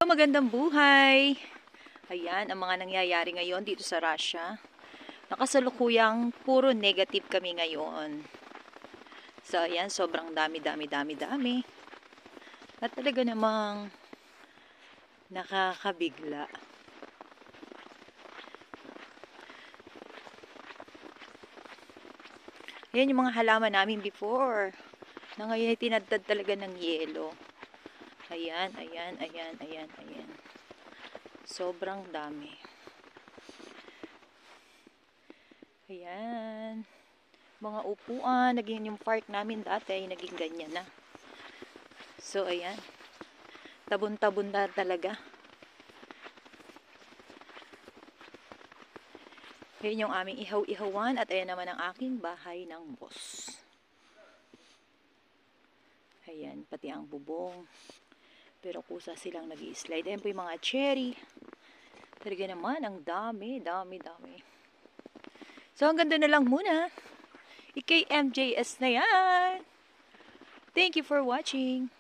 Magandang buhay! Ayan, ang mga nangyayari ngayon dito sa Russia. Nakasalukuyang puro negative kami ngayon. So, ayan, sobrang dami. At talaga namang nakakabigla. Ayan yung mga halaman namin before. Na ngayon ay tinadtad talaga ng yelo. Ayan. Sobrang dami. Ayan. Mga upuan, naging yung park namin dati ay naging ganyan na. So, ayan. Tabon-tabon na talaga. Ayan yung aming ihaw-ihawan at ayan naman ang aking bahay ng boss. Ayan, pati ang bubong. Pero kusa silang nag-i-slide. Ayan po yung mga cherry. Talaga naman, ang dami. So, hanggang doon na lang muna. IKMJS na yan. Thank you for watching.